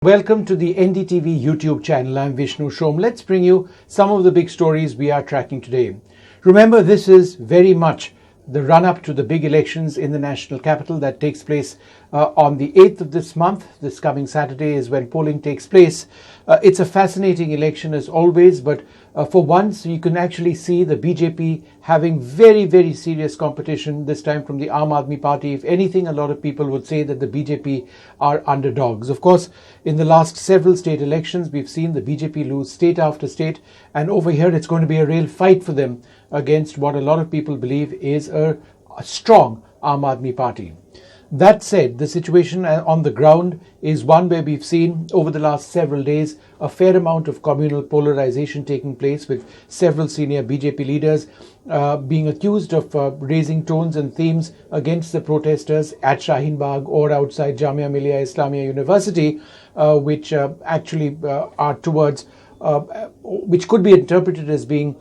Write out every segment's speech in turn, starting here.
Welcome to the NDTV YouTube channel. I'm Vishnu. Let's bring you some of the big stories we are tracking today. Remember, this is very much the run-up to the big elections in the national capital that takes place on the 8th of this month. This coming Saturday is when polling takes place. It's a fascinating election as always, but for once you can actually see the BJP having very, very serious competition, this time from the Aam Aadmi Party. If anything, a lot of people would say that the BJP are underdogs. Of course, in the last several state elections, we've seen the BJP lose state after state, and over here it's going to be a real fight for them against what a lot of people believe is a strong Aam Aadmi Party. That said, the situation on the ground is one where we've seen over the last several days a fair amount of communal polarization taking place, with several senior BJP leaders being accused of raising tones and themes against the protesters at Shaheen Bagh or outside Jamia Millia Islamia University, which actually are towards which could be interpreted as being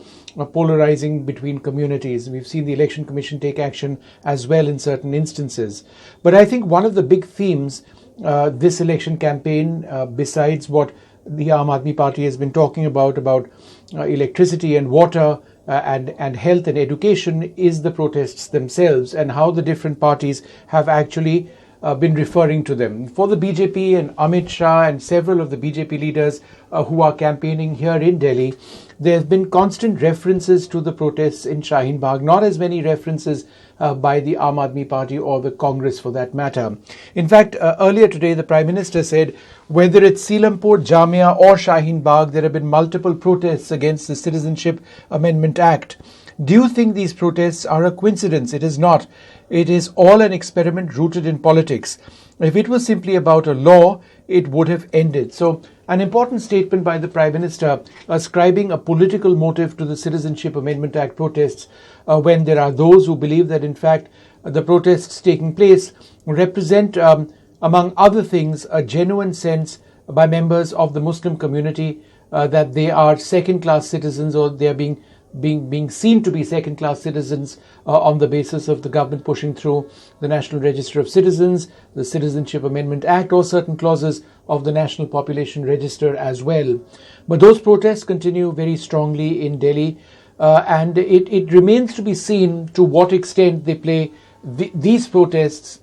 polarizing between communities. We've seen the Election Commission take action as well in certain instances. But I think one of the big themes this election campaign, besides what the Aam Aadmi Party has been talking about electricity and water and health and education, is the protests themselves and how the different parties have actually been referring to them. For the BJP and Amit Shah and several of the BJP leaders who are campaigning here in Delhi, there have been constant references to the protests in Shaheen Bagh, not as many references by the Aam Aadmi Party or the Congress for that matter. In fact, earlier today, the Prime Minister said whether it's Seelampur, Jamia or Shaheen Bagh, there have been multiple protests against the Citizenship Amendment Act. Do you think these protests are a coincidence? It is not. It is all an experiment rooted in politics. If it was simply about a law, it would have ended. So, an important statement by the Prime Minister ascribing a political motive to the Citizenship Amendment Act protests, when there are those who believe that in fact the protests taking place represent, among other things, a genuine sense by members of the Muslim community that they are second-class citizens, or they are being seen to be second-class citizens on the basis of the government pushing through the National Register of Citizens, the Citizenship Amendment Act, or certain clauses of the National Population Register as well. But those protests continue very strongly in Delhi, and it remains to be seen to what extent they play these protests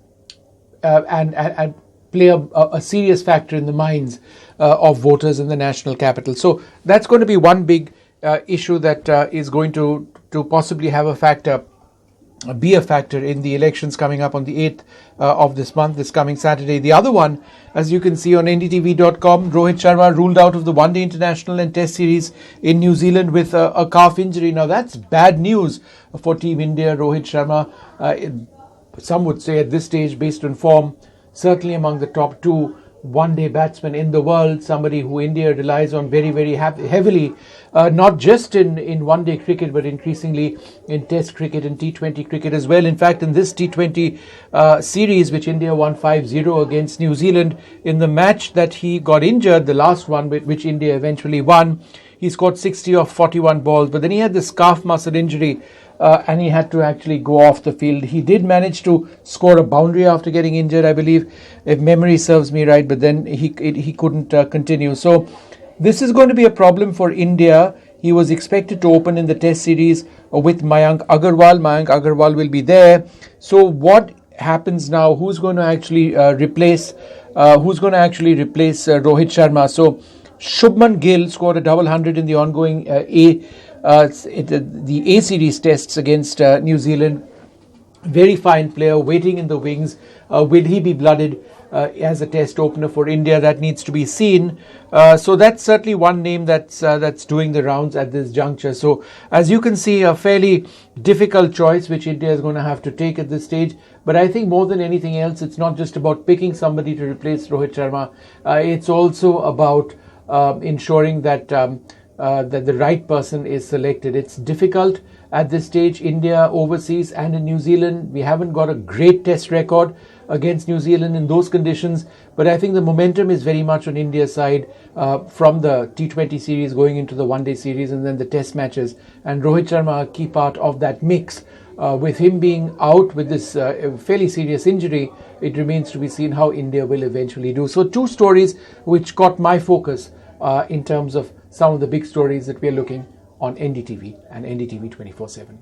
and play a serious factor in the minds of voters in the national capital. So that's going to be one big issue that is going to possibly have be a factor in the elections coming up on the 8th of this month, this coming Saturday. The other one, as you can see on NDTV.com, Rohit Sharma ruled out of the one-day international and test series in New Zealand with a calf injury. Now that's bad news for Team India. Rohit Sharma, some would say at this stage, based on form, certainly among the top two one-day batsmen in the world, somebody who India relies on very, very heavily, not just in one-day cricket, but increasingly in Test cricket and T20 cricket as well. In fact, in this T20 series, which India won 5-0 against New Zealand, in the match that he got injured, the last one, which India eventually won, he scored 60 off 41 balls, but then he had this calf muscle injury, and he had to actually go off the field. He did manage to score a boundary after getting injured, I believe, if memory serves me right, but then he couldn't continue. So this is going to be a problem for India. He was expected to open in the test series with Mayank Agarwal. Mayank Agarwal will be there. So what happens now? Who's going to actually replace Rohit Sharma? So Shubman Gill scored a double hundred in the ongoing the A series tests against New Zealand. Very fine player, waiting in the wings. Will he be blooded as a test opener for India? That needs to be seen. So that's certainly one name that's doing the rounds at this juncture. So as you can see, a fairly difficult choice which India is going to have to take at this stage. But I think more than anything else, it's not just about picking somebody to replace Rohit Sharma. It's also about ensuring that that the right person is selected. It's difficult at this stage. India overseas and in New Zealand, we haven't got a great test record against New Zealand in those conditions, but I think the momentum is very much on India's side from the T20 series going into the one-day series and then the test matches, and Rohit Sharma a key part of that mix. With him being out with this fairly serious injury, it remains to be seen how India will eventually do. So 2 stories which caught my focus in terms of some of the big stories that we are looking on NDTV and NDTV 24/7.